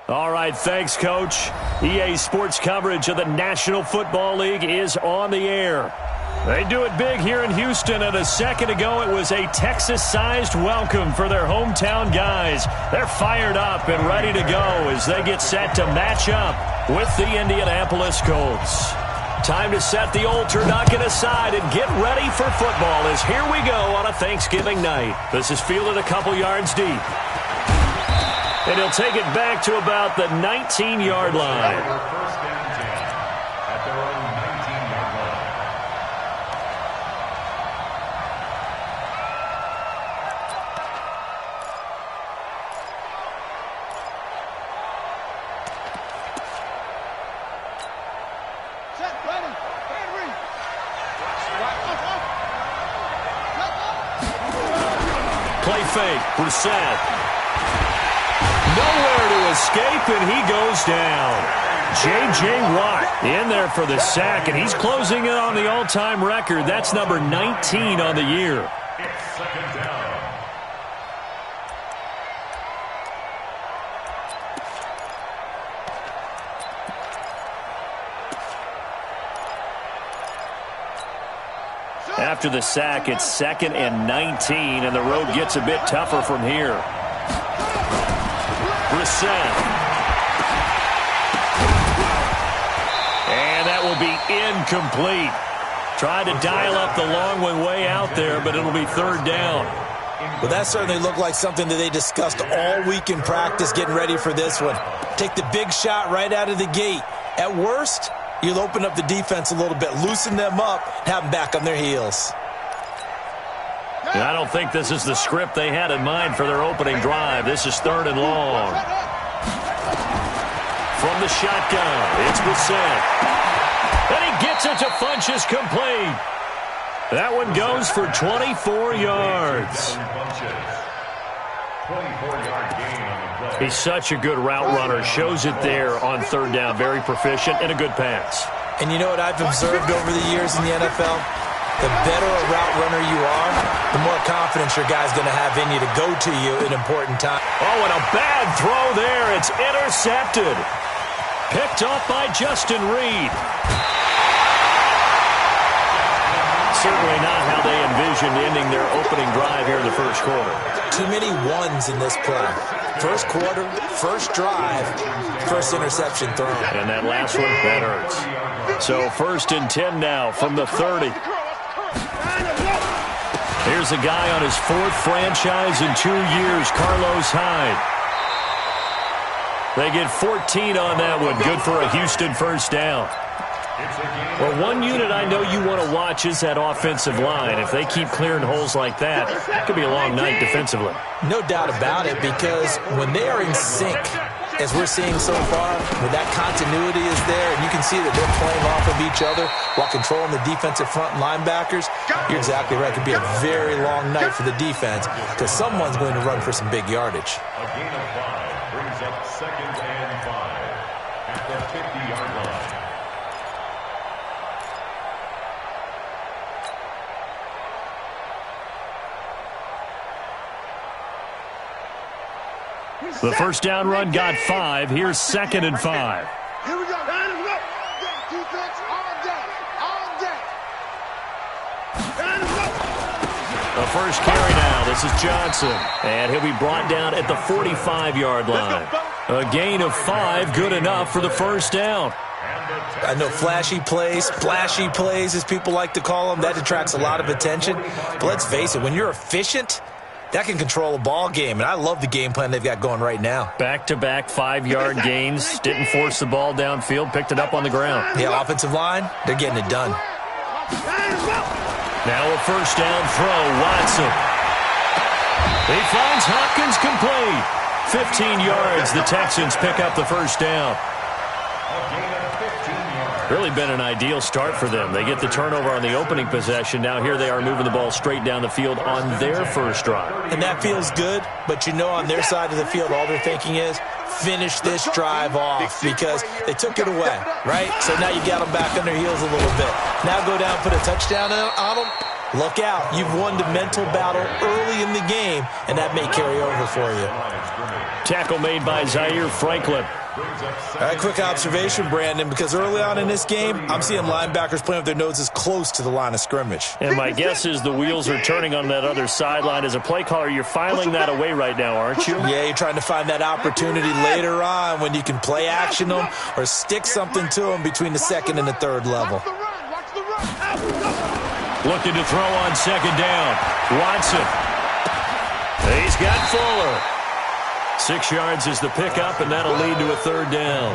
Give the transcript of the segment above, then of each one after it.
All right, thanks, Coach. EA Sports coverage of the National Football League is on the air. They do it big here in Houston, and a second ago it was a Texas-sized welcome for their hometown guys. They're fired up and ready to go as they get set to match up with the Indianapolis Colts. Time to set the old turducken aside and get ready for football as here we go on a Thanksgiving night. This is fielded a couple yards deep. And he'll take it back to about the 19-yard line. First down 10 at their own 19-yard line. Set, ready, Henry. Play fake, Brissett. Nowhere to escape, and he goes down. J.J. Watt in there for the sack, and he's closing in on the all-time record. That's number 19 on the year. It's second down. After the sack, it's 2nd and 19, and the road gets a bit tougher from here. Brissett. And that will be incomplete. Tried to dial up the long way out there, but it'll be third down. Well, that certainly looked like something that they discussed all week in practice getting ready for this one. Take the big shot right out of the gate. At worst, you'll open up the defense a little bit, loosen them up, have them back on their heels. And I don't think this is the script they had in mind for their opening drive. This is third and long. From the shotgun, it's Brissett. And he gets it to Funchess complete. That one goes for 24 yards. 24-yard gain on the play. He's such a good route runner. Shows it there on third down. Very proficient and a good pass. And you know what I've observed over the years in the NFL? The better a route runner you are, the more confidence your guy's going to have in you to go to you at important time. Oh, and a bad throw there. It's intercepted. Picked off by Justin Reed. Certainly not how they envisioned ending their opening drive here in the first quarter. Too many ones in this play. First quarter, first drive, first interception thrown. And that last one, that hurts. So 1st and 10 now from the 30. Here's a guy on his 4th franchise in 2 years, Carlos Hyde. They get 14 on that one. Good for a Houston first down. Well, one unit I know you want to watch is that offensive line. If they keep clearing holes like that, it could be a long night defensively. No doubt about it, because when they are in sync, as we're seeing so far, when that continuity is there, and you can see that they're playing off of each other while controlling the defensive front linebackers, you're exactly right. It could be a very long night for the defense because someone's going to run for some big yardage. A gain of 5 brings up 2nd and 5 at the 50-yard line. The first down run got 5. Here's 2nd and 5. Here we go. Defense on deck. On deck. The first carry now. This is Johnson. And he'll be brought down at the 45-yard line. A gain of 5, good enough for the first down. I know flashy plays, splashy plays, as people like to call them, that attracts a lot of attention. But let's face it, when you're efficient, that can control a ball game, and I love the game plan they've got going right now. Back-to-back 5-yard gains. Didn't force the ball downfield. Picked it up on the ground. Yeah, offensive line, they're getting it done. Now a first down throw. Watson. He finds Hopkins complete. 15 yards. The Texans pick up the first down. Really been an ideal start for them. They get the turnover on the opening possession. Now here they are moving the ball straight down the field on their first drive. And that feels good, but you know on their side of the field all they're thinking is finish this drive off because they took it away, right? So now you got them back on their heels a little bit. Now go down, put a touchdown on them. look out. You've won the mental battle early in the game, and that may carry over for you. Tackle made by Zaire Franklin. All right, quick observation, Brandon, because early on in this game, I'm seeing linebackers playing with their noses close to the line of scrimmage. And my guess is the wheels are turning on that other sideline. As a play caller, you're filing that away right now, aren't you? Yeah, you're trying to find that opportunity later on when you can play action them or stick something to them between the second and the third level. Looking to throw on second down. Watson. He's got Fuller. 6 yards is the pickup, and that'll lead to a third down.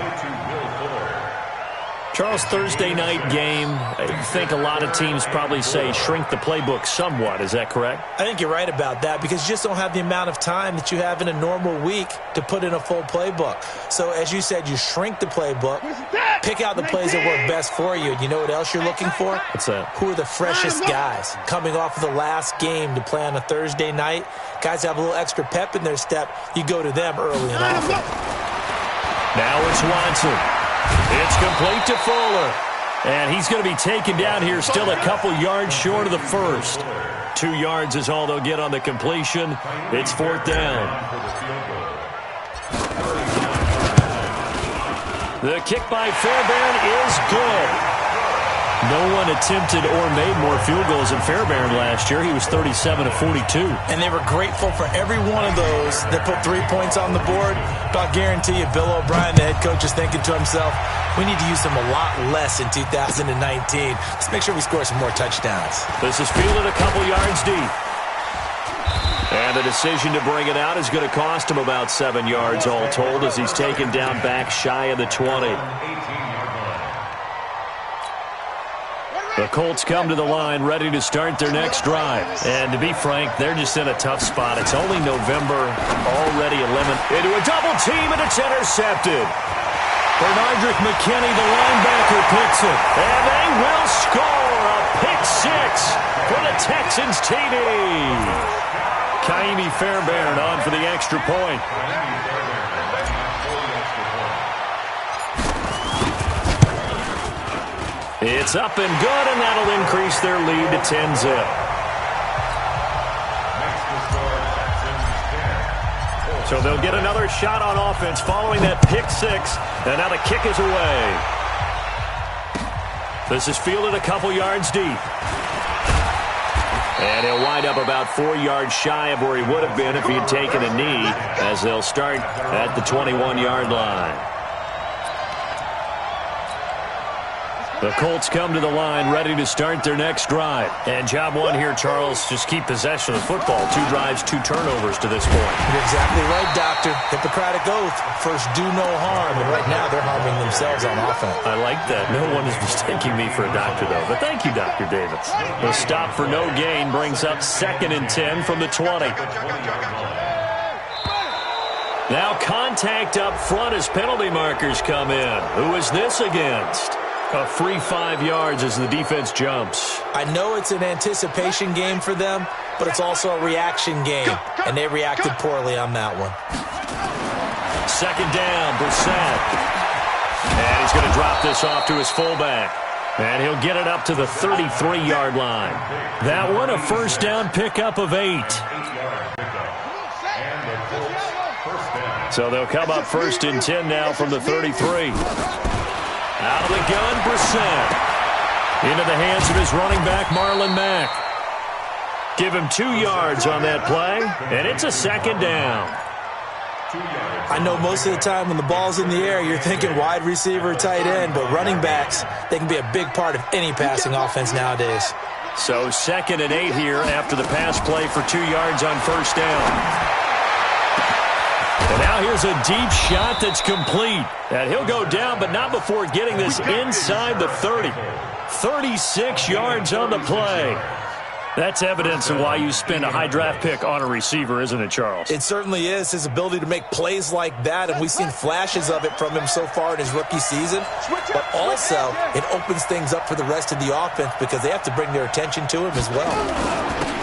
Charles, Thursday night game, I think a lot of teams probably say shrink the playbook somewhat. Is that correct? I think you're right about that because you just don't have the amount of time that you have in a normal week to put in a full playbook. So, as you said, you shrink the playbook, pick out the plays that work best for you. You know what else you're looking for? What's that? Who are the freshest guys coming off of the last game to play on a Thursday night? Guys have a little extra pep in their step. You go to them early and often. Now it's Watson. It's complete to Fuller. And he's going to be taken down here still a couple yards short of the first. 2 yards is all they'll get on the completion. It's 4th down. The kick by Fairbairn is good. No one attempted or made more field goals than Fairbairn last year. He was 37 of 42. And they were grateful for every one of those that put 3 points on the board. But I'll guarantee you, Bill O'Brien, the head coach, is thinking to himself, we need to use them a lot less in 2019. Let's make sure we score some more touchdowns. This is fielded a couple yards deep. And the decision to bring it out is going to cost him about 7 yards all told as he's taken down back shy of the 20. The Colts come to the line ready to start their next drive. And to be frank, they're just in a tough spot. It's only November, already eliminated into a double team, and it's intercepted. Bernardrick McKinney, the linebacker, picks it. And they will score a pick six for the Texans TD. Kaimi Fairbairn on for the extra point. It's up and good, and that'll increase their lead to 10-zip. So they'll get another shot on offense following that pick six, and now the kick is away. This is fielded a couple yards deep. And he'll wind up about 4 yards shy of where he would have been if he had taken a knee, as they'll start at the 21-yard line. The Colts come to the line ready to start their next drive. And job one here, Charles, just keep possession of the football. 2 drives, 2 turnovers to this point. You're exactly right, Doctor. Hippocratic oath. First, do no harm. And right now, they're harming themselves on offense. I like that. No one is mistaking me for a doctor, though. But thank you, Dr. Davis. The stop for no gain brings up 2nd and 10 from the 20. Now contact up front as penalty markers come in. Who is this against? A free 5 yards as the defense jumps. I know it's an anticipation game for them, but it's also a reaction game, and they reacted poorly on that one. 2nd down, Brissett. And he's going to drop this off to his fullback. And he'll get it up to the 33-yard line. That one, a first down pickup of 8. So they'll come up 1st and 10 now from the 33. Out of the gun, Brissett. Into the hands of his running back, Marlon Mack. Give him 2 yards on that play, and it's a 2nd down. I know most of the time when the ball's in the air, you're thinking wide receiver, tight end, but running backs, they can be a big part of any passing offense nowadays. So 2nd and 8 here after the pass play for 2 yards on 1st down. And now here's a deep shot that's complete. And he'll go down, but not before getting this inside the 30. 36 yards on the play. That's evidence of why you spend a high draft pick on a receiver, isn't it, Charles? It certainly is. His ability to make plays like that, and we've seen flashes of it from him so far in his rookie season. But also, it opens things up for the rest of the offense because they have to bring their attention to him as well.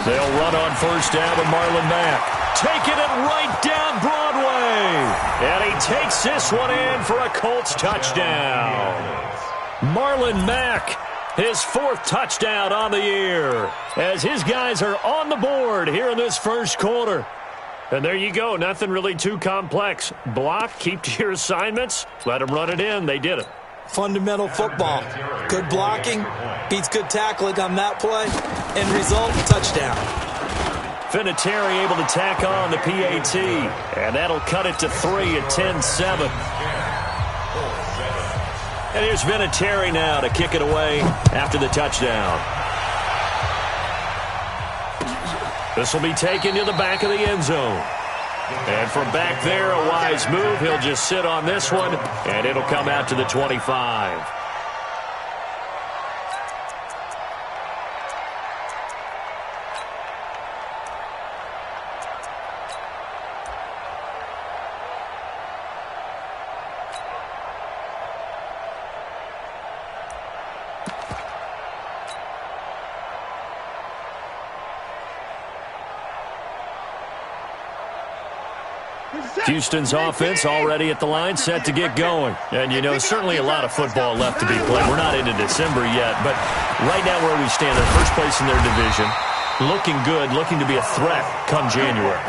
They'll run on 1st down with Marlon Mack. Taking it right down Broadway. And he takes this one in for a Colts touchdown. Marlon Mack His 4th touchdown on the year as his guys are on the board here in this first quarter. And there you go. Nothing really too complex. Block, keep to your assignments, let them run it in. They did it. Fundamental football. Good blocking beats good tackling on that play. End result, touchdown. Vinatieri able to tack on the PAT. And that'll cut it to 3 at 10-7. And here's Vinatieri now to kick it away after the touchdown. This will be taken to the back of the end zone. And from back there, a wise move. He'll just sit on this one, and it'll come out to the 25. Houston's offense already at the line, set to get going. And, you know, certainly a lot of football left to be played. We're not into December yet, but right now where we stand, they're first place in their division, looking good, looking to be a threat come January.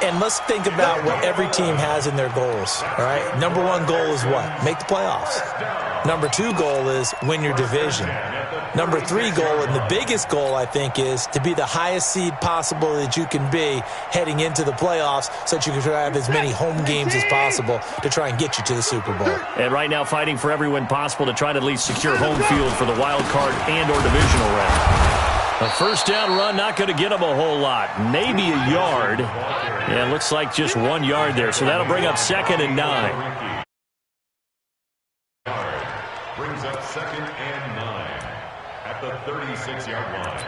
And let's think about what every team has in their goals, all right? Number 1 goal is what? Make the playoffs. Number 2 goal is win your division. Number 3 goal, and the biggest goal, I think, is to be the highest seed possible that you can be heading into the playoffs so that you can try to have as many home games as possible to try and get you to the Super Bowl. And right now fighting for every win possible to try to at least secure home field for the wild card and or divisional round. A first down run, not going to get him a whole lot. Maybe a yard. Yeah, looks like just 1 yard there. So that'll bring up 2nd and 9. Brings up 2nd and 9 at the 36-yard line.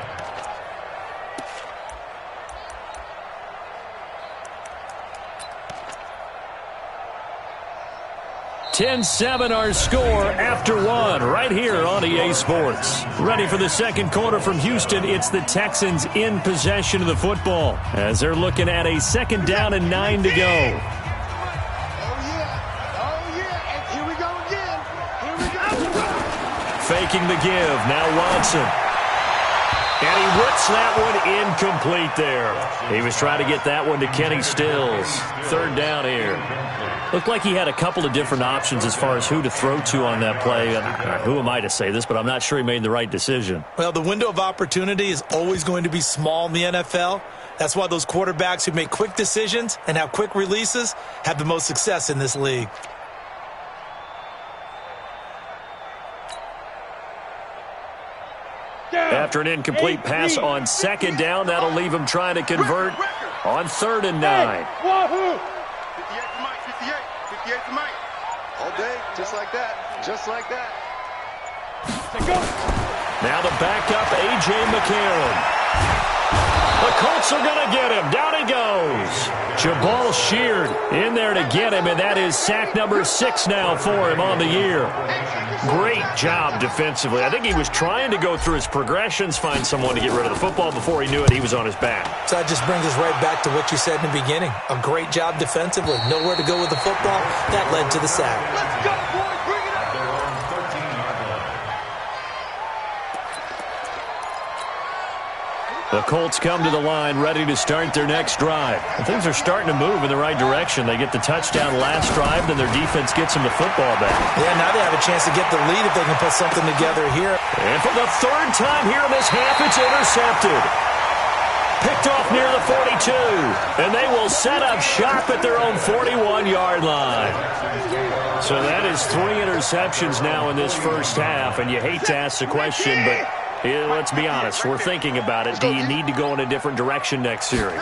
(10-7) our score after 1 right here on EA Sports. Ready for the second quarter from Houston. It's the Texans in possession of the football as they're looking at a 2nd down and 9 to go. Oh, yeah. Oh, yeah. And here we go again. Here we go. Faking the give. Now Watson. And he whips that one incomplete there. He was trying to get that one to Kenny Stills. 3rd down here. Looked like he had a couple of different options as far as who to throw to on that play. Who am I to say this, but I'm not sure he made the right decision. Well, the window of opportunity is always going to be small in the NFL. That's why those quarterbacks who make quick decisions and have quick releases have the most success in this league. After an incomplete pass on 2nd down, that'll leave him trying to convert on 3rd and 9. 58 to Mike. All day, just like that. Just like that. Now the backup, A.J. McCarron. The Colts are going to get him. Down he goes. Jabal Sheard in there to get him, and that is sack number 6 now for him on the year. Great job defensively. I think he was trying to go through his progressions, find someone to get rid of the football. Before he knew it, he was on his back. So that just brings us right back to what you said in the beginning. A great job defensively. Nowhere to go with the football. That led to the sack. Let's go, boys. Bring it up. They're on 13-yard line. The Colts come to the line ready to start their next drive. And things are starting to move in the right direction. They get the touchdown last drive, then their defense gets them the football back. Yeah, now they have a chance to get the lead if they can put something together here. And for the 3rd time here in this half, it's intercepted. Picked off near the 42. And they will set up shop at their own 41-yard line. So that is 3 interceptions now in this first half. And you hate to ask the question, but let's be honest, we're thinking about it. Do you need to go in a different direction next series?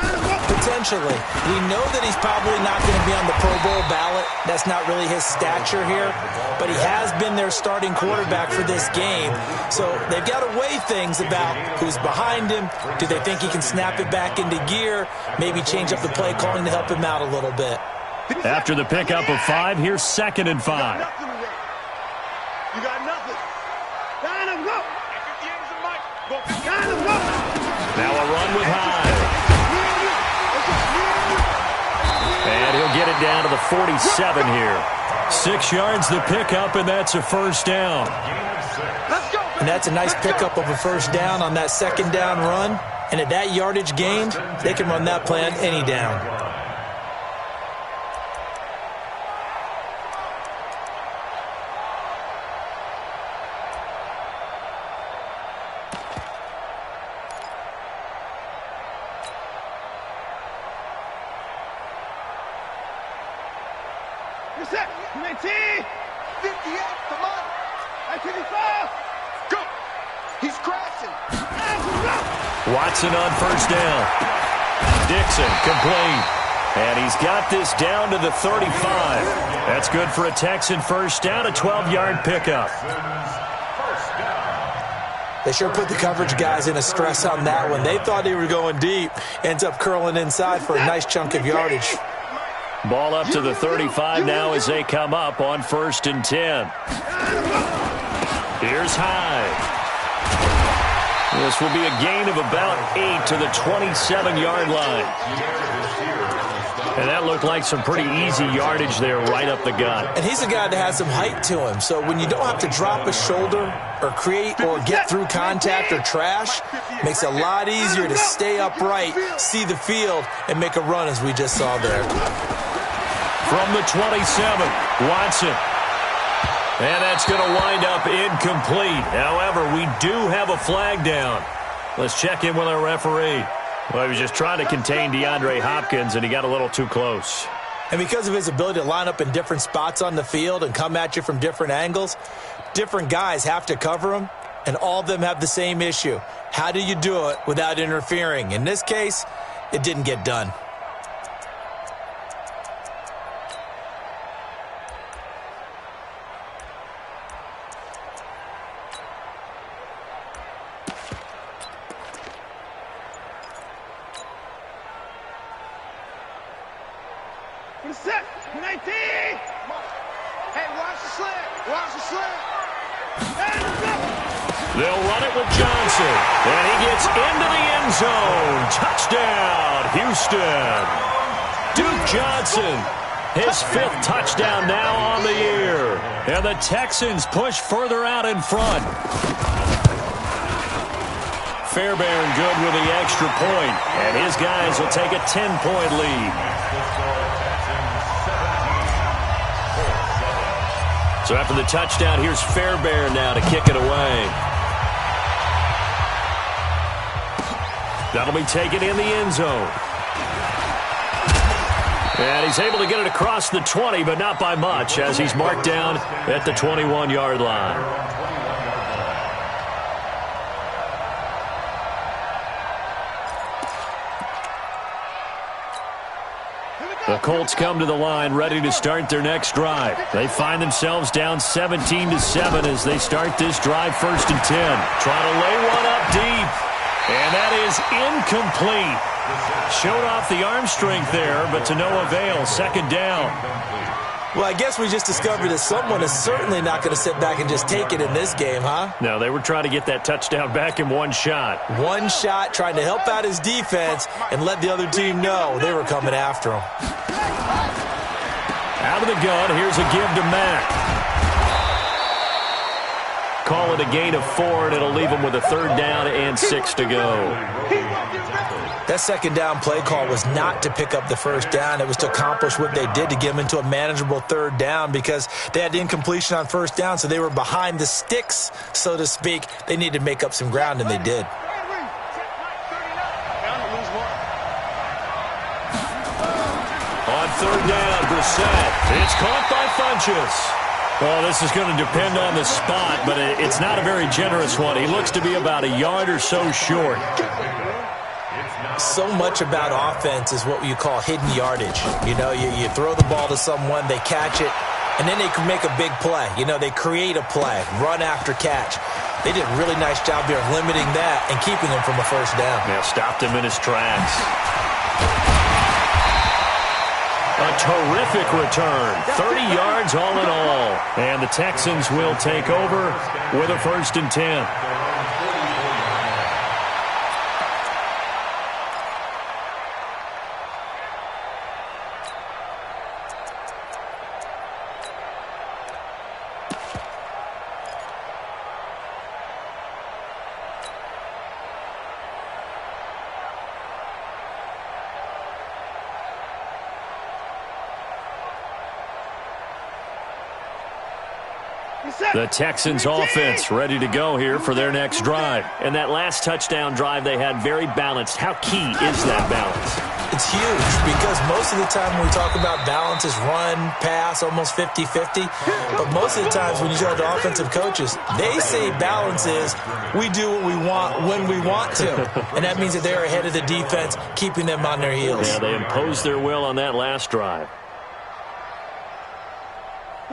Potentially. We know that he's probably not going to be on the Pro Bowl ballot. That's not really his stature here. But he has been their starting quarterback for this game. So they've got to weigh things about who's behind him. Do they think he can snap it back into gear? Maybe change up the play calling to help him out a little bit. After the pickup of 5, here's 2nd and 5. You got nothing. Line him up. Now a run with Hyde. And he'll get it down to the 47 here. 6 yards the pickup, and that's a first down. Let's go. And that's a nice pickup of a first down on that second down run. And at that yardage gained, they can run that plan any down. Set. 19. 58. Come on. 55. Go. He's crashing. Watson on first down. Dixon complete. And he's got this down to the 35. That's good for a Texan first down, a 12-yard pickup. They sure put the coverage guys in a stress on that one. They thought they were going deep. Ends up curling inside for a nice chunk of yardage. Ball up to the 35 now as they come up on 1st and 10. Here's Hyde. This will be a gain of about 8 to the 27-yard line. And that looked like some pretty easy yardage there right up the gut. And he's a guy that has some height to him. So when you don't have to drop a shoulder or create or get through contact or trash, makes it a lot easier to stay upright, see the field, and make a run as we just saw there. From the 27, Watson. And that's going to wind up incomplete. However, we do have a flag down. Let's check in with our referee. Well, he was just trying to contain DeAndre Hopkins, and he got a little too close. And because of his ability to line up in different spots on the field and come at you from different angles, different guys have to cover him, and all of them have the same issue. How do you do it without interfering? In this case, it didn't get done. Set. 19. Hey, watch the slant. Watch the slant. They'll run it with Johnson. And he gets into the end zone. Touchdown, Houston. Duke Johnson, his 5th touchdown now on the year. And the Texans push further out in front. Fairbairn good with the extra point. And his guys will take a 10-point lead. So after the touchdown, here's Fairbairn now to kick it away. That'll be taken in the end zone. And he's able to get it across the 20, but not by much, as he's marked down at the 21-yard line. The Colts come to the line ready to start their next drive. They find themselves down 17-7 as they start this drive 1st and 10. Trying to lay one up deep. And that is incomplete. Showed off the arm strength there, but to no avail. 2nd down. Well, I guess we just discovered that someone is certainly not going to sit back and just take it in this game, huh? No, they were trying to get that touchdown back in one shot. One shot, trying to help out his defense and let the other team know they were coming after him. Out of the gun, here's a give to Mack. Call it a gain of 4, and it'll leave him with a 3rd down and 6 to go. That 2nd down play call was not to pick up the 1st down. It was to accomplish what they did to get them into a manageable 3rd down because they had incompletion on 1st down, so they were behind the sticks, so to speak. They needed to make up some ground, and they did. On 3rd down, Brissett. It's caught by Funchess. Well, this is going to depend on the spot, but it's not a very generous one. He looks to be about a yard or so short. So much about offense is what you call hidden yardage. You know, you throw the ball to someone, they catch it, and then they can make a big play. You know, they create a play, run after catch. They did a really nice job here of limiting that and keeping him from a 1st down. Yeah, stopped him in his tracks. A terrific return. 30 yards all in all. And the Texans will take over with a 1st and 10. The Texans offense ready to go here for their next drive. And that last touchdown drive they had very balanced. How key is that balance? It's huge because most of the time when we talk about balance is run, pass, almost 50-50. But most of the times when you talk to offensive coaches, they say balance is we do what we want when we want to. And that means that they're ahead of the defense, keeping them on their heels. Yeah, they imposed their will on that last drive.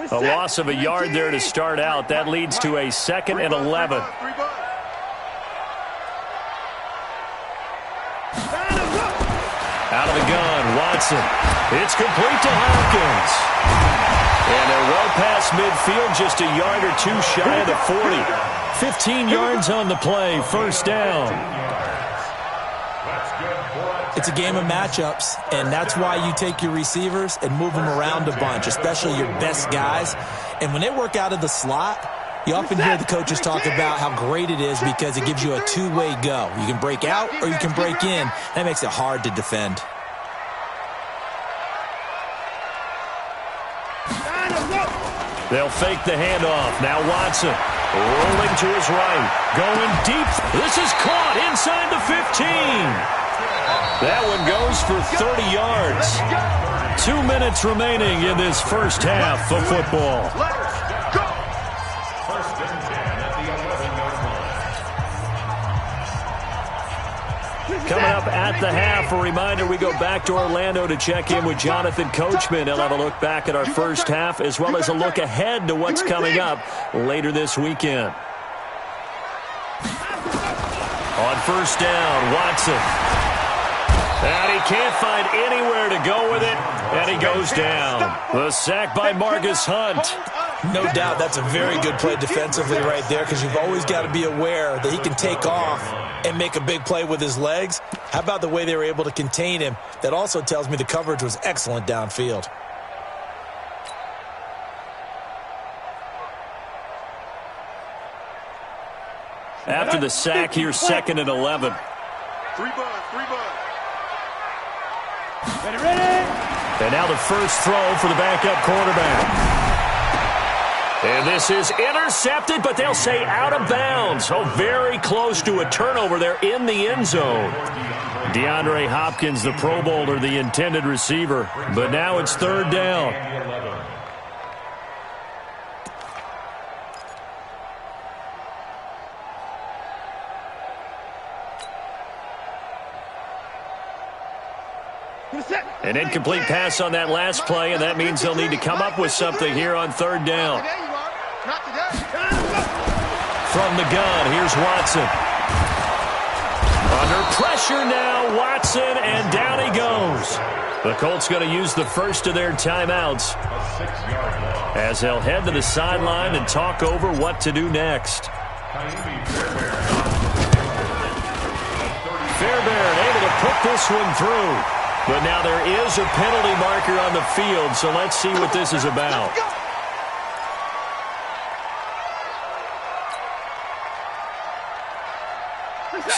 A loss of a yard there to start out. That leads to a 2nd and 11. Out of the gun, Watson. It's complete to Hopkins. And they're well past midfield, just a yard or two shy of the 40. 15 yards on the play, first down. It's a game of matchups, and that's why you take your receivers and move them around a bunch, especially your best guys. And when they work out of the slot, you often hear the coaches talk about how great it is because it gives you a two-way go. You can break out or you can break in. That makes it hard to defend. They'll fake the handoff. Now Watson rolling to his right. Going deep. This is caught inside the 15. That one goes for 30 yards. 2 minutes remaining in this first half of football. Coming up at the half, a reminder, we go back to Orlando to check in with Jonathan Coachman. He'll have a look back at our first half as well as a look ahead to what's coming up later this weekend. On first down, Watson. And he can't find anywhere to go with it, and he goes down. The sack by Marcus Hunt. No doubt that's a very good play defensively right there because you've always got to be aware that he can take off and make a big play with his legs. How about the way they were able to contain him? That also tells me the coverage was excellent downfield. After the sack, here's 2nd and 11. Three bud. Ready. And now the first throw for the backup quarterback. And this is intercepted, but they'll say out of bounds. Oh, very close to a turnover there in the end zone. DeAndre Hopkins, the Pro Bowler, the intended receiver. But now it's 3rd down. An incomplete pass on that last play, and that means they'll need to come up with something here on 3rd down. From the gun, here's Watson. Under pressure now, Watson, and down he goes. The Colts going to use the first of their timeouts as they'll head to the sideline and talk over what to do next. Fairbairn able to put this one through. But now there is a penalty marker on the field, so let's see what this is about.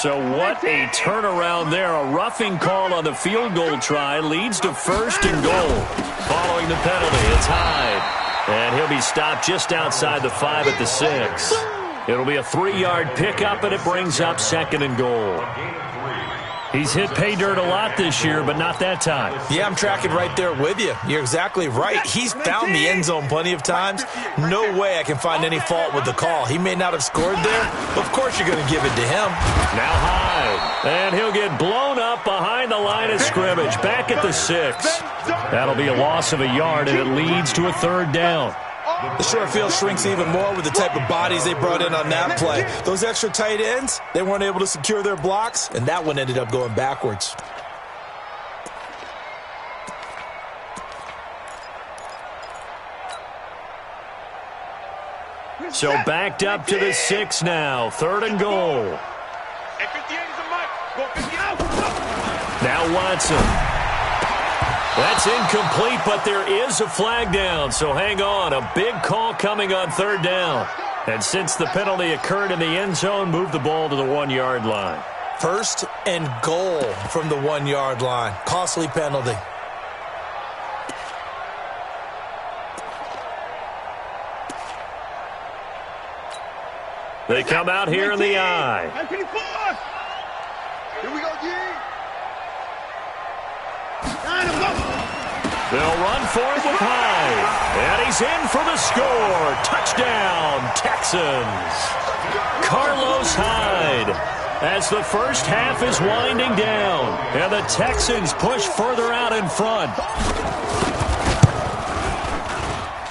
So what a turnaround there. A roughing call on the field goal try leads to 1st and goal. Following the penalty, it's Hyde. And he'll be stopped just outside the 5 at the 6. It'll be a 3-yard pickup, and it brings up 2nd and goal. He's hit pay dirt a lot this year, but not that time. Yeah, I'm tracking right there with you. You're exactly right. He's found the end zone plenty of times. No way I can find any fault with the call. He may not have scored there, but of course you're going to give it to him. Now Hyde, and he'll get blown up behind the line of scrimmage, back at the 6. That'll be a loss of a yard, and it leads to a 3rd down. The short field shrinks even more with the type of bodies they brought in on that play. Those extra tight ends, they weren't able to secure their blocks, and that one ended up going backwards. So backed up to the 6 now. 3rd and goal. Now Watson. That's incomplete, but there is a flag down, so hang on. A big call coming on 3rd down. And since the penalty occurred in the end zone, move the ball to the 1-yard line. 1st and goal from the 1-yard line. Costly penalty. They come out here in the eye. Here we go, G. They'll run for it with Hyde. And he's in for the score. Touchdown, Texans. Carlos Hyde. As the first half is winding down. And the Texans push further out in front.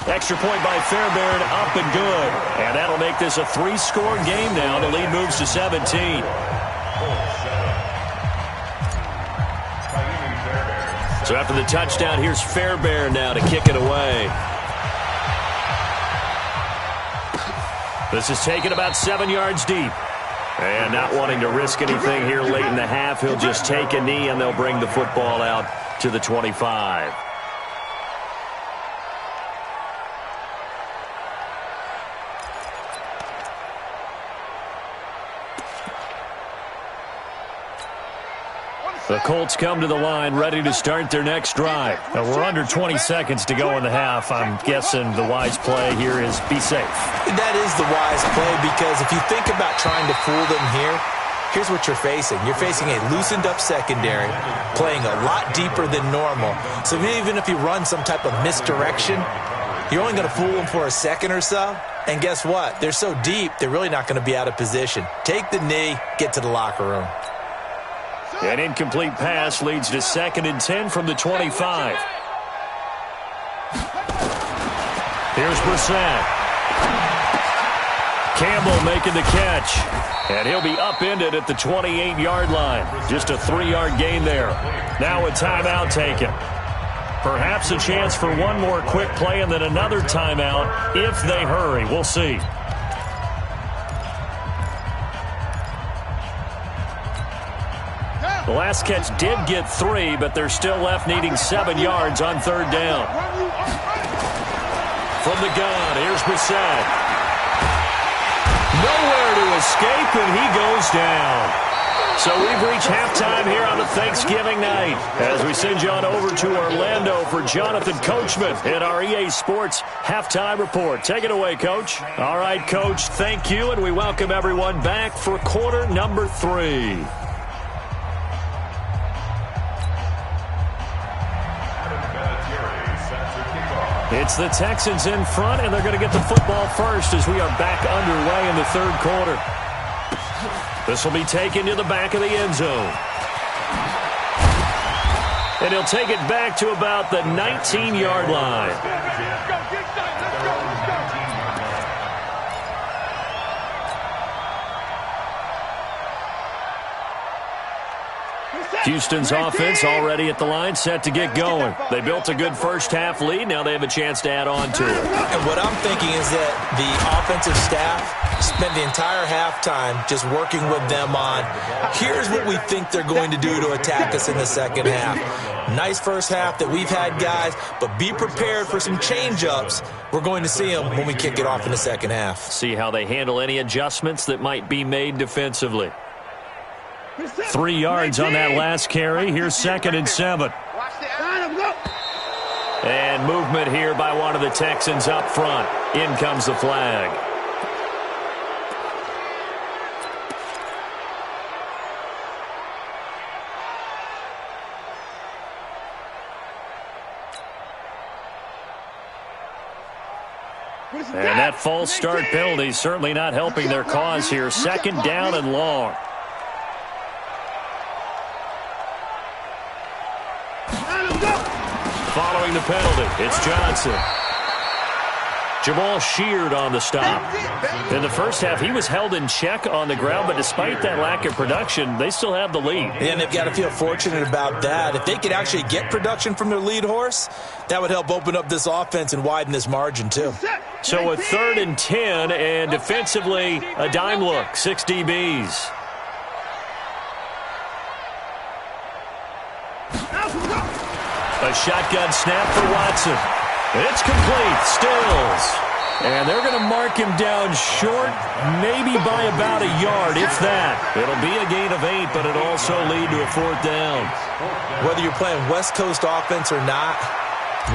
Extra point by Fairbairn, up and good. And that'll make this a 3-score game now. The lead moves to 17. So after the touchdown, here's Fairbairn now to kick it away. This is taken about 7 yards deep. And not wanting to risk anything here late in the half, he'll just take a knee and they'll bring the football out to the 25. The Colts come to the line ready to start their next drive. Now we're under 20 seconds to go in the half. I'm guessing the wise play here is be safe. That is the wise play, because if you think about trying to fool them here, here's what you're facing. You're facing a loosened up secondary, playing a lot deeper than normal. So even if you run some type of misdirection, you're only going to fool them for a second or so. And guess what? They're so deep, they're really not going to be out of position. Take the knee, get to the locker room. An incomplete pass leads to 2nd and 10 from the 25. Here's Brissett. Campbell making the catch. And he'll be upended at the 28-yard line. Just a 3-yard gain there. Now a timeout taken. Perhaps a chance for one more quick play and then another timeout if they hurry. We'll see. The last catch did get 3, but they're still left needing 7 yards on 3rd down. From the gun, here's Brissett. Nowhere to escape, and he goes down. So we've reached halftime here on the Thanksgiving night as we send you on over to Orlando for Jonathan Coachman in our EA Sports Halftime Report. Take it away, Coach. All right, Coach, thank you, and we welcome everyone back for quarter number 3. It's the Texans in front, and they're going to get the football first as we are back underway in the 3rd quarter. This will be taken to the back of the end zone. And he'll take it back to about the 19-yard line. Houston's offense already at the line, set to get going. They built a good first-half lead. Now they have a chance to add on to it. And what I'm thinking is that the offensive staff spent the entire halftime just working with them on, here's what we think they're going to do to attack us in the second half. Nice first half that we've had, guys, but be prepared for some change-ups. We're going to see them when we kick it off in the second half. See how they handle any adjustments that might be made defensively. 3 yards on that last carry. Here's 2nd and 7. And movement here by one of the Texans up front. In comes the flag. And that false start penalty certainly not helping their cause here. 2nd down and long. Following the penalty, it's Johnson. Jamal Sheard on the stop. In the first half, he was held in check on the ground, but despite that lack of production, they still have the lead. And they've got to feel fortunate about that. If they could actually get production from their lead horse, that would help open up this offense and widen this margin, too. So a 3rd and 10, and defensively, a dime look, 6 DBs. A shotgun snap for Watson. It's complete. Stills. And they're going to mark him down short, maybe by about a yard, if that. It'll be a gain of 8, but it'll also lead to a 4th down. Whether you're playing West Coast offense or not,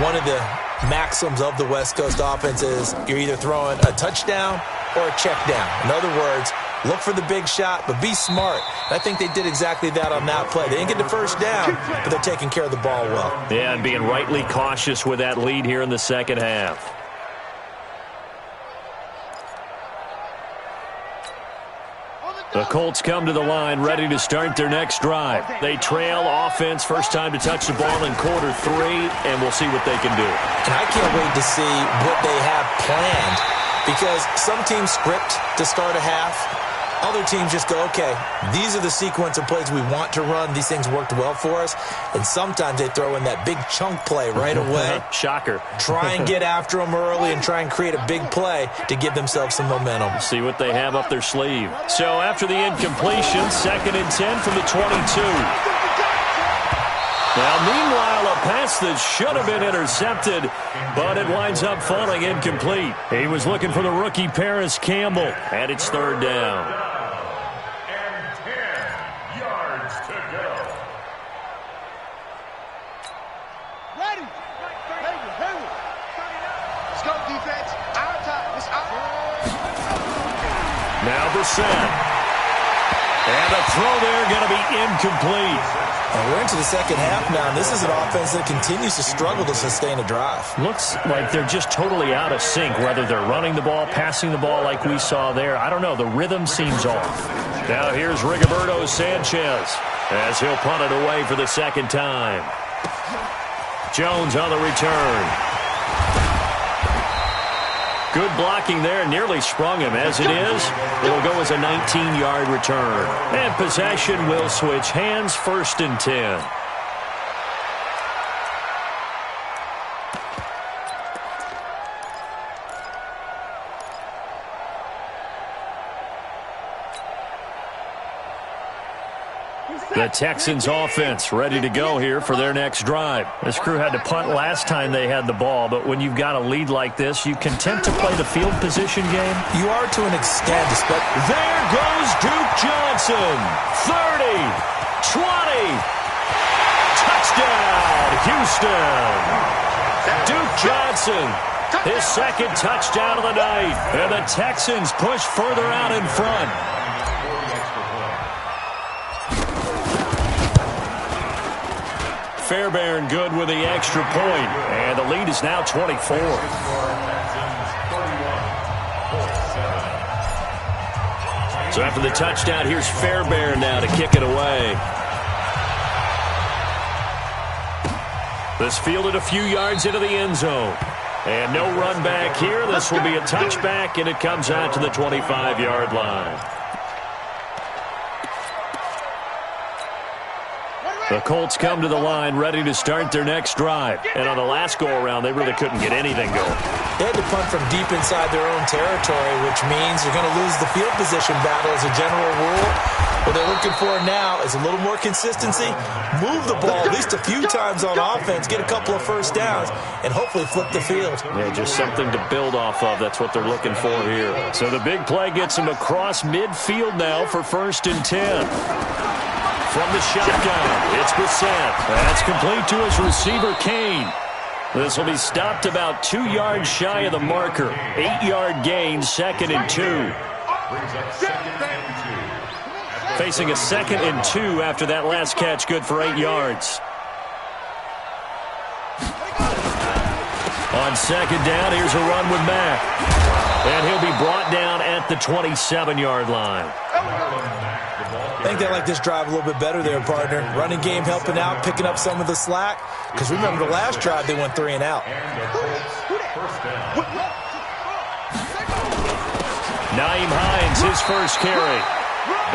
one of the maxims of the West Coast offense is you're either throwing a touchdown or a check down. In other words, look for the big shot, but be smart. And I think they did exactly that on that play. They didn't get the first down, but they're taking care of the ball well. Yeah, and being rightly cautious with that lead here in the second half. The Colts come to the line, ready to start their next drive. They trail offense, first time to touch the ball in quarter 3, and we'll see what they can do. And I can't wait to see what they have planned, because some teams script to start a half. Other teams just go, okay, these are the sequence of plays we want to run. These things worked well for us. And sometimes they throw in that big chunk play right away. Shocker. Try and get after them early and try and create a big play to give themselves some momentum. See what they have up their sleeve. So after the incompletion, 2nd and 10 from the 22. Now, meanwhile, a pass that should have been intercepted, but it winds up falling incomplete. He was looking for the rookie Paris Campbell, and it's 3rd down. And 10 yards to go. Ready. Let's go, defense. Our time. It's our. Now the set. And a throw there going to be incomplete. And we're into the second half now, and this is an offense that continues to struggle to sustain a drive. Looks like they're just totally out of sync, whether they're running the ball, passing the ball like we saw there. I don't know. The rhythm seems off. Now here's Rigoberto Sanchez as he'll punt it away for the second time. Jones on the return. Good blocking there, nearly sprung him. As it is, it'll go as a 19-yard return. And possession will switch hands, 1st and 10. The Texans offense ready to go here for their next drive. This crew had to punt last time they had the ball, but when you've got a lead like this, you content to play the field position game? You are to an extent. There goes Duke Johnson. 30, 20. Touchdown, Houston. Duke Johnson, his 2nd touchdown of the night. And the Texans push further out in front. Fairbairn good with the extra point, and the lead is now 24. So after the touchdown, here's Fairbairn now to kick it away. This fielded a few yards into the end zone. And no run back here. This will be a touchback, and it comes out to the 25-yard line. The Colts come to the line ready to start their next drive. And on the last go-around, they really couldn't get anything going. They had to punt from deep inside their own territory, which means you're going to lose the field position battle as a general rule. What they're looking for now is a little more consistency, move the ball at least a few times on offense, get a couple of first downs, and hopefully flip the field. Yeah, just something to build off of. That's what they're looking for here. So the big play gets them across midfield now for 1st and 10. From the shotgun, it's Brissett. That's complete to his receiver, Kane. This will be stopped about 2 yards shy of the marker. 8-yard gain, 2nd and 2. Facing a 2nd and 2 after that last catch, good for 8 yards. On 2nd down, here's a run with Mack. And he'll be brought down at the 27-yard line. I think they like this drive a little bit better there, partner. Running game helping out, picking up some of the slack. Because remember the last drive, they went 3 and out. Nyheim Hines, his first carry.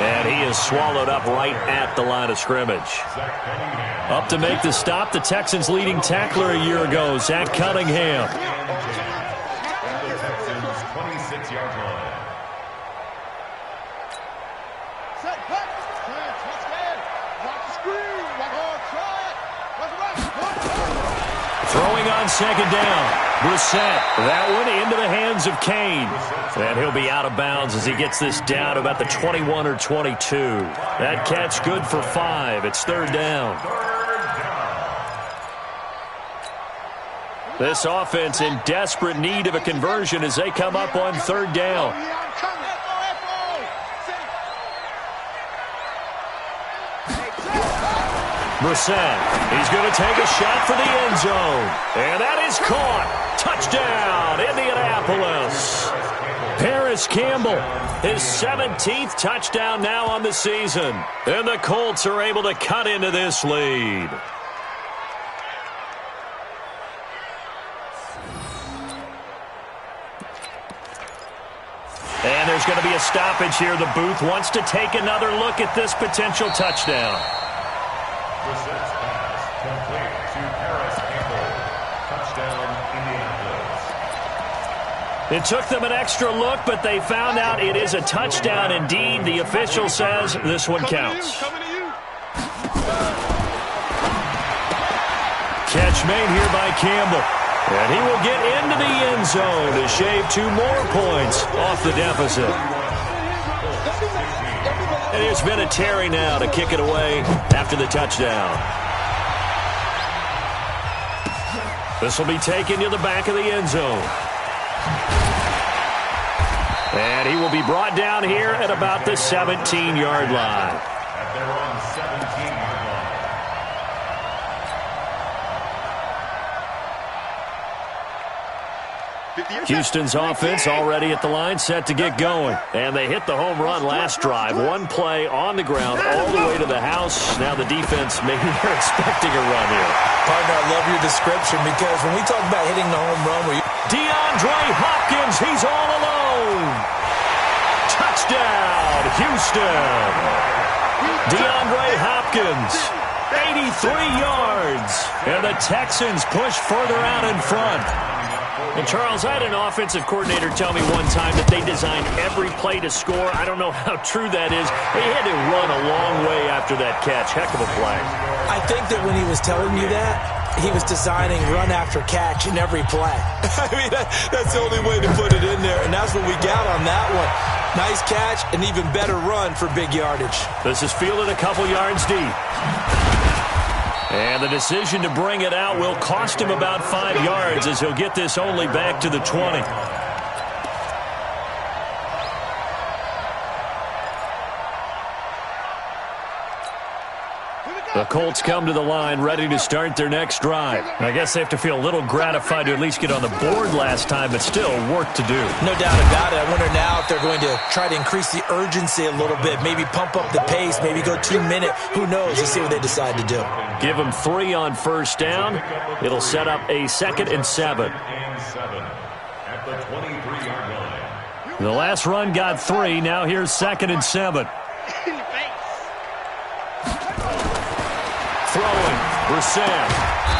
And he is swallowed up right at the line of scrimmage. Up to make the stop, the Texans' leading tackler a year ago, Zach Cunningham. Throwing on 2nd down. Brissett, that one into the hands of Kane. And he'll be out of bounds as he gets this down to about the 21 or 22. That catch good for 5. It's 3rd down. This offense in desperate need of a conversion as they come up on 3rd down. Brissett, he's going to take a shot for the end zone. And that is caught. Touchdown, Indianapolis. Paris Campbell, his 17th touchdown now on the season. And the Colts are able to cut into this lead. And there's going to be a stoppage here. The booth wants to take another look at this potential touchdown. Brissett's pass complete to Paris Campbell. Touchdown, Indianapolis. It took them an extra look, but they found out it is a touchdown indeed. The official says this one counts. Catch made here by Campbell. And he will get into the end zone to shave 2 more points off the deficit. And it's been a Terry now to kick it away after the touchdown. This will be taken to the back of the end zone. And he will be brought down here at about the 17-yard line. At their own 17-yard line. Houston's offense already at the line, set to get going. And they hit the home run last drive. 1 play on the ground all the way to the house. Now the defense, maybe they're expecting a run here. Partner, I love your description because when we talk about hitting the home run, DeAndre Hopkins, he's all alone. Touchdown, Houston. DeAndre Hopkins, 83 yards. And the Texans push further out in front. And, Charles, I had an offensive coordinator tell me one time that they designed every play to score. I don't know how true that is. They had to run a long way after that catch. Heck of a play. I think that when he was telling you that, he was designing run after catch in every play. I mean, that's the only way to put it in there, and that's what we got on that one. Nice catch, an even better run for big yardage. This is fielded a couple yards deep. And the decision to bring it out will cost him about 5 yards as he'll get this only back to the 20. The Colts come to the line ready to start their next drive. I guess they have to feel a little gratified to at least get on the board last time, but still work to do. No doubt about it. I wonder now if they're going to try to increase the urgency a little bit, maybe pump up the pace, maybe go 2 minute. Who knows? Let's see what they decide to do. Give them 3 on first down. It'll set up a 2nd and 7. At the 23-yard line. The last run got 3. Now here's 2nd and 7. Throwing, Brissett.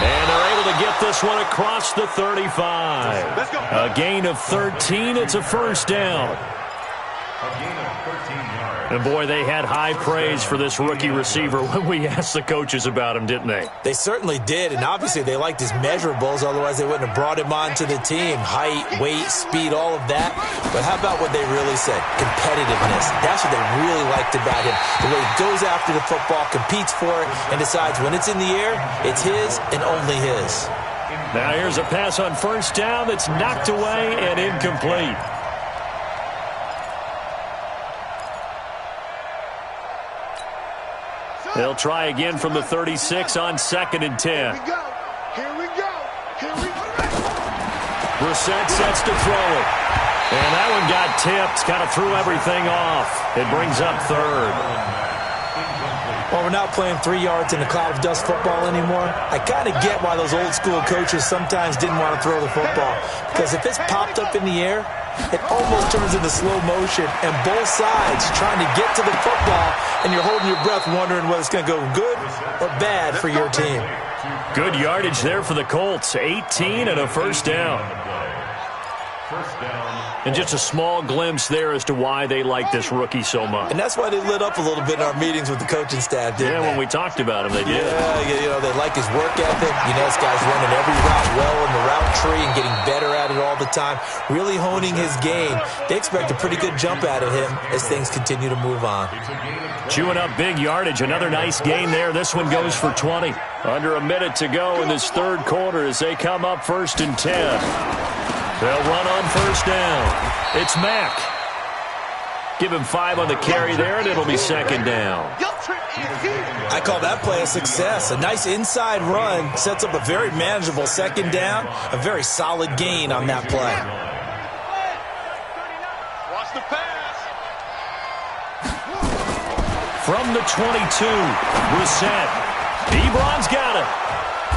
And they're able to get this one across the 35. A gain of 13. It's a first down. A gain of 13 yards. And, boy, they had high praise for this rookie receiver when we asked the coaches about him, didn't they? They certainly did, and obviously they liked his measurables. Otherwise, they wouldn't have brought him onto the team. Height, weight, speed, all of that. But how about what they really said? Competitiveness. That's what they really liked about him. The way he goes after the football, competes for it, and decides when it's in the air, it's his and only his. Now here's a pass on first down that's knocked away and incomplete. They'll try again from the 36 on 2nd and 10. Here we go. Brissett sets to throw it. And that one got tipped. Kind of threw everything off. It brings up 3rd. Well, we're not playing 3 yards in a cloud of dust football anymore. I kind of get why those old school coaches sometimes didn't want to throw the football. Because if it's popped up in the air, it almost turns into slow motion. And both sides trying to get to the football, and you're holding your breath wondering whether it's going to go good or bad for your team. Good yardage there for the Colts. 18 and a first down. First down. And just a small glimpse there as to why they like this rookie so much. And that's why they lit up a little bit in our meetings with the coaching staff, didn't they? When we talked about him, they did. Yeah, you know, they like his work ethic. You know, this guy's running every route well in the route tree and getting better at it all the time, really honing his game. They expect a pretty good jump out of him as things continue to move on. Chewing up big yardage. Another nice gain there. This one goes for 20. Under a minute to go in this 3rd quarter as they come up 1st and 10. They'll run on first down. It's Mack. Give him 5 on the carry there, and it'll be 2nd down. I call that play a success. A nice inside run sets up a very manageable second down, a very solid gain on that play. Watch the pass. From the 22, Brissett. Ebron's got it.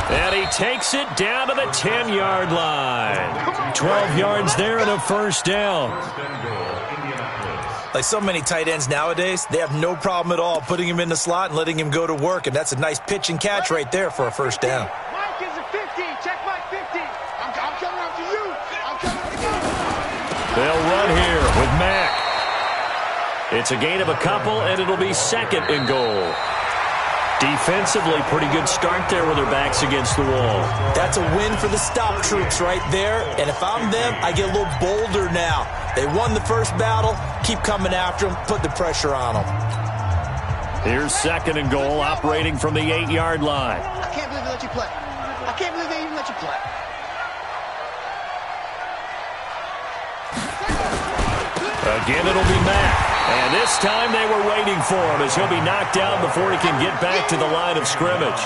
And he takes it down to the 10-yard line. 12 yards there and a first down. Like so many tight ends nowadays, they have no problem at all putting him in the slot and letting him go to work, and that's a nice pitch and catch right there for a first down. Mike is a 50. Check Mike 50. I'm coming up to you. I'm coming up to you. They'll run here with Mack. It's a gain of a couple, and it'll be second and goal. Defensively, pretty good start there with their backs against the wall. That's a win for the stop troops right there, and if I'm them, I get a little bolder now. They won the first battle, keep coming after them, put the pressure on them. Here's second and goal, operating from the 8-yard line. I can't believe they let you play. I can't believe they even let you play. Again, it'll be Mack. And this time they were waiting for him as he'll be knocked down before he can get back to the line of scrimmage.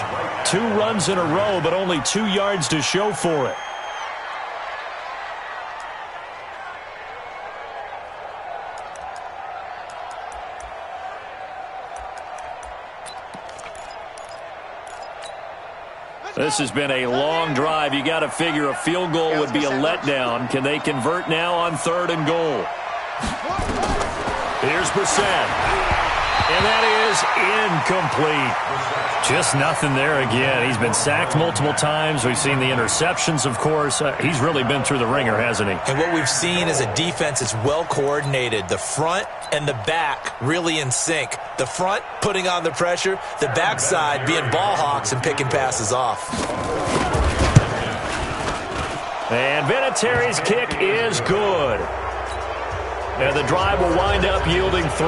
2 runs in a row, but only 2 yards to show for it. This has been a long drive. You got to figure a field goal would be a letdown. Can they convert now on 3rd and goal? Here's Brissett. And that is incomplete. Just nothing there again. He's been sacked multiple times. We've seen the interceptions, of course. He's really been through the ringer, hasn't he? And what we've seen is a defense that's well coordinated. The front and the back really in sync. The front putting on the pressure. The backside being ball hawks and picking passes off. And Vinatieri's kick is good. And the drive will wind up yielding 3.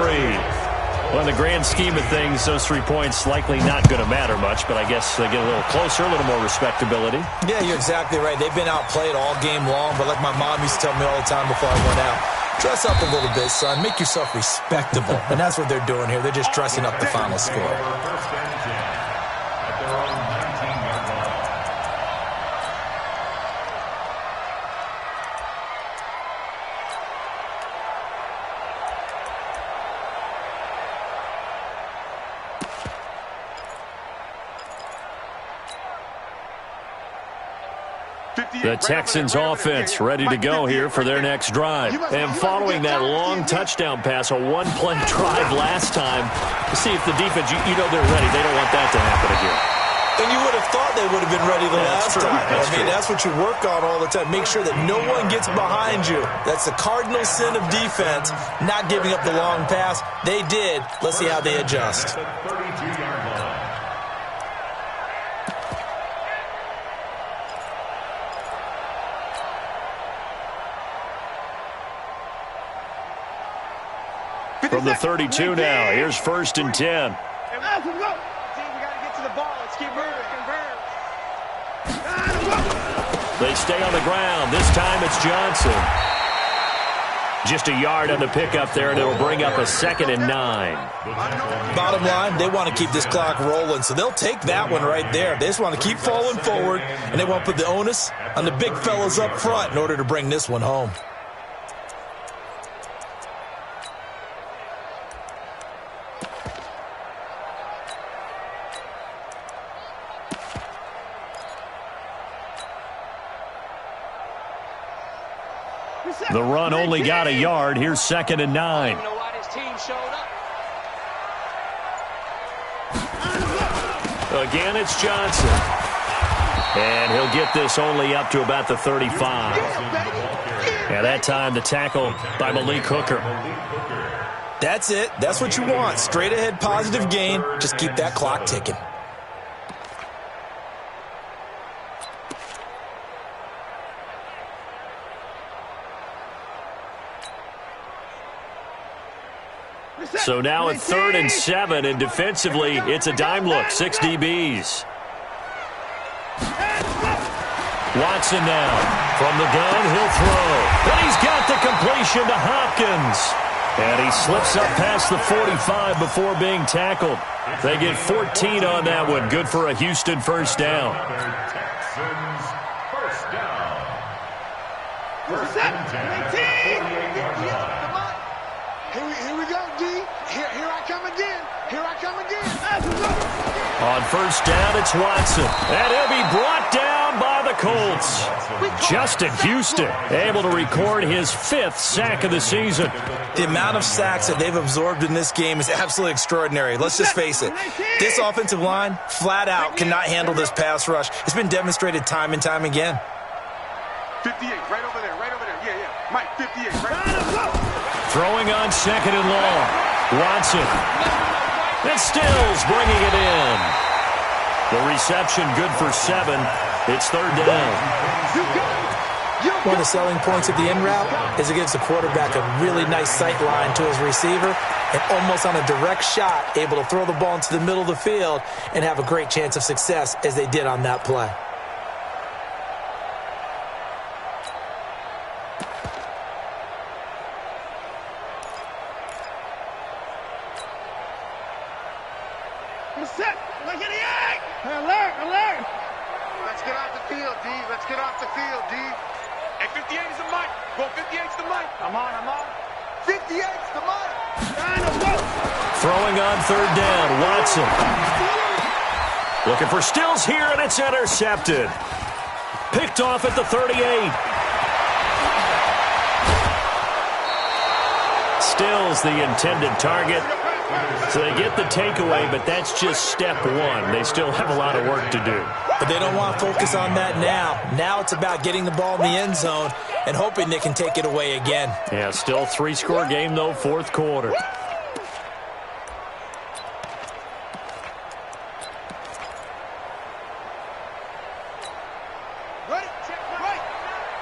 Well, in the grand scheme of things, those 3 points likely not going to matter much, but I guess they get a little closer, a little more respectability. Yeah, you're exactly right. They've been outplayed all game long, but like my mom used to tell me all the time before I went out, dress up a little bit, son. Make yourself respectable. And that's what they're doing here. They're just dressing up the final score. The Texans offense ready to go here for their next drive. And following that long touchdown pass, a 1-play drive last time, to see if the defense, you know they're ready. They don't want that to happen again. And you would have thought they would have been ready the last time. That's what you work on all the time. Make sure that no one gets behind you. That's the cardinal sin of defense, not giving up the long pass. They did. Let's see how they adjust. From the 32 now, here's 1st and 10. We got to get to the ball. Let's keep moving. They stay on the ground. This time it's Johnson. Just a yard on the pickup there, and it'll bring up a 2nd and 9. Bottom line, they want to keep this clock rolling, so they'll take that one right there. They just want to keep falling forward, and they want to put the onus on the big fellas up front in order to bring this one home. The run only got a yard. Here's 2nd and 9. Again, it's Johnson. And he'll get this only up to about the 35. And that time the tackle by Malik Hooker. That's it. That's what you want. Straight ahead positive gain. Just keep that clock ticking. So now at 3rd and 7, and defensively, it's a dime look, 6 DBs. Watson now. From the gun, he'll throw. And he's got the completion to Hopkins. And he slips up past the 45 before being tackled. They get 14 on that one. Good for a Houston first down. Texans first down. First Set. and 10. 19. Here we go, D. Here I come again. Here I come again. On first down, it's Watson. And he'll be brought down by the Colts. Justin Houston able to record his 5th sack of the season. The amount of sacks that they've absorbed in this game is absolutely extraordinary. Let's just face it. This offensive line, flat out, cannot handle this pass rush. It's been demonstrated time and time again. 58, right over there, right over there. Yeah. Mike, 58, right. Throwing on second and long. Watson. And Stills bringing it in. The reception good for 7. It's third down. One of the selling points of the in route is it gives the quarterback a really nice sight line to his receiver and almost on a direct shot able to throw the ball into the middle of the field and have a great chance of success as they did on that play. Set. Look at the egg. Alert. Let's get off the field, D. Let's get off the field, D. Hey, 58 is the mic. Go 58's the mic. I'm on. 58's the mic. Throwing on third down, Watson. Looking for Stills here, and it's intercepted. Picked off at the 38. Stills the intended target. So they get the takeaway, but that's just step one. They still have a lot of work to do. But they don't want to focus on that now. Now it's about getting the ball in the end zone and hoping they can take it away again. Yeah, still 3-score game, though, fourth quarter.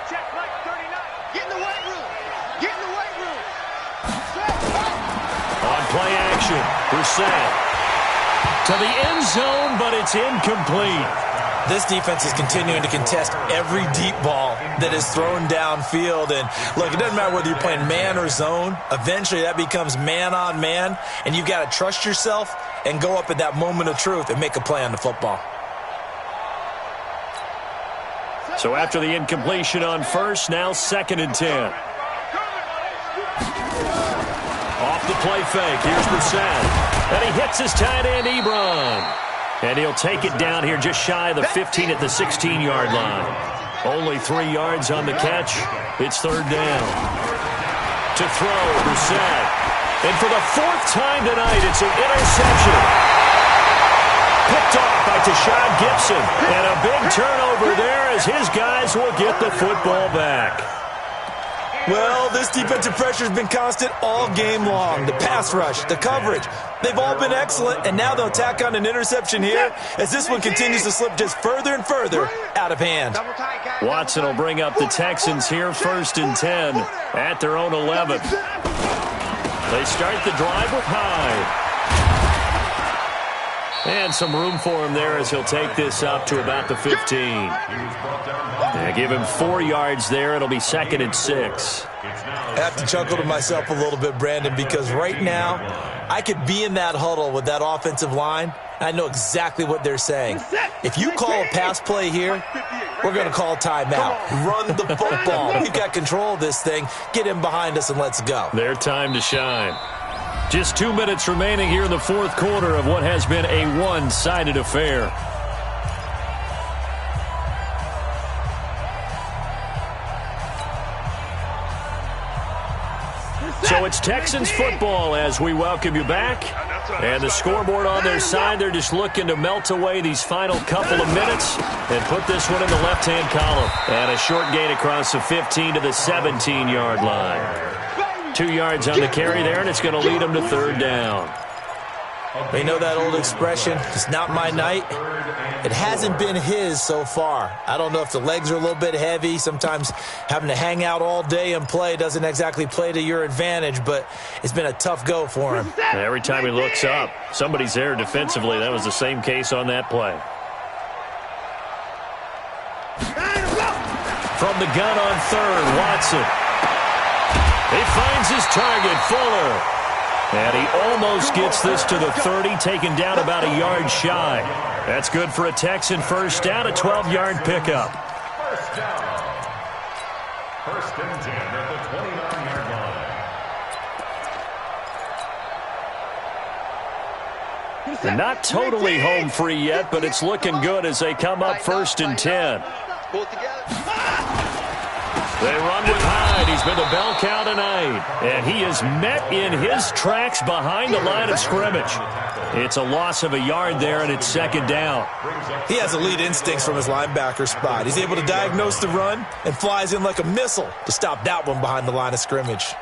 Check right, 39. Get in the weight room. On play action, Brissett to the end zone, but it's incomplete. This defense is continuing to contest every deep ball that is thrown downfield. And look, it doesn't matter whether you're playing man or zone. Eventually that becomes man on man, and you've got to trust yourself and go up at that moment of truth and make a play on the football. So after the incompletion on first, now second and 10. Off the play fake, here's Brissett. And he hits his tight end, Ebron. And he'll take it down here just shy of the 15 at the 16-yard line. Only 3 yards on the catch. It's third down. To throw, Brissett. And for the 4th time tonight, it's an interception. Picked off by Tashad Gibson. And a big turnover there as his guys will get the football back. Well, this defensive pressure has been constant all game long. The pass rush, the coverage, they've all been excellent, and now they'll tack on an interception here as this one continues to slip just further and further out of hand. Watson will bring up the Texans here, 1st and 10 at their own 11. They start the drive with Hyde. And some room for him there as he'll take this up to about the 15. Yeah, give him 4 yards there. It'll be 2nd and 6. I have to chuckle to myself a little bit, Brandon, because right now I could be in that huddle with that offensive line. I know exactly what they're saying. If you call a pass play here, we're going to call timeout. Run the football. We've got control of this thing. Get him behind us and let's go. Their time to shine. Just 2 minutes remaining here in the fourth quarter of what has been a one-sided affair. So it's Texans football as we welcome you back. And the scoreboard on their side, they're just looking to melt away these final couple of minutes and put this one in the left-hand column. And a short gain across the 15 to the 17-yard line. 2 yards on the carry there, and it's going to lead them to third down. You know that old expression, it's not my night? It hasn't been his so far. I don't know if the legs are a little bit heavy. Sometimes having to hang out all day and play doesn't exactly play to your advantage, but it's been a tough go for him. Every time he looks up, somebody's there defensively. That was the same case on that play. From the gun on third, Watson. He finds his target, Fuller. And he almost gets this to the 30, taken down about a yard shy. That's good for a Texan first down, a 12-yard pickup. First down. First and 10 at the 29-yard line. They're not totally home free yet, but it's looking good as they come up first and 10. They run with Hyde. He's been the bell cow tonight. And he is met in his tracks behind the line of scrimmage. It's a loss of a yard there, and it's second down. He has elite instincts from his linebacker spot. He's able to diagnose the run and flies in like a missile to stop that one behind the line of scrimmage.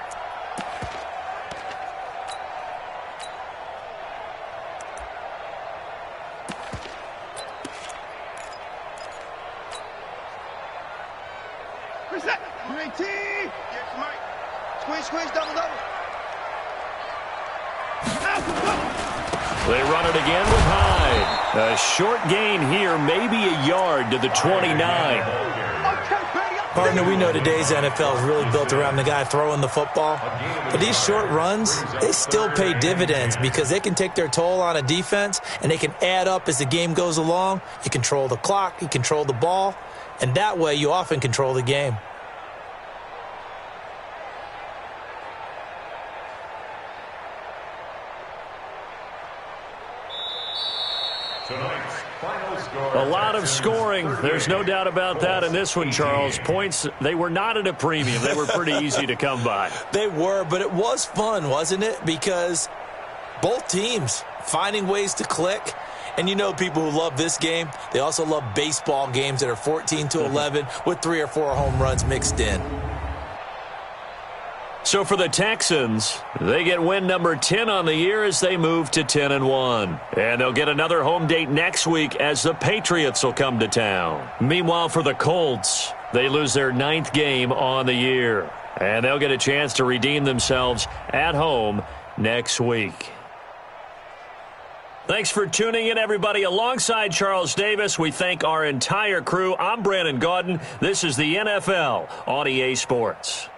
Squeeze, double. They run it again with Hyde. A short gain here, maybe a yard to the 29. Partner, we know today's NFL is really built around the guy throwing the football. But these short runs, they still pay dividends because they can take their toll on a defense and they can add up as the game goes along. You control the clock, you control the ball, and that way you often control the game. A lot of scoring. There's no doubt about that in this one, Charles. Points, they were not at a premium. They were pretty easy to come by. They were, but it was fun, wasn't it? Because both teams finding ways to click. And you know people who love this game, they also love baseball games that are 14-11 with 3 or 4 home runs mixed in. So for the Texans, they get win number 10 on the year as they move to 10-1. And they'll get another home date next week as the Patriots will come to town. Meanwhile, for the Colts, they lose their 9th game on the year. And they'll get a chance to redeem themselves at home next week. Thanks for tuning in, everybody. Alongside Charles Davis, we thank our entire crew. I'm Brandon Gaudin. This is the NFL on EA Sports.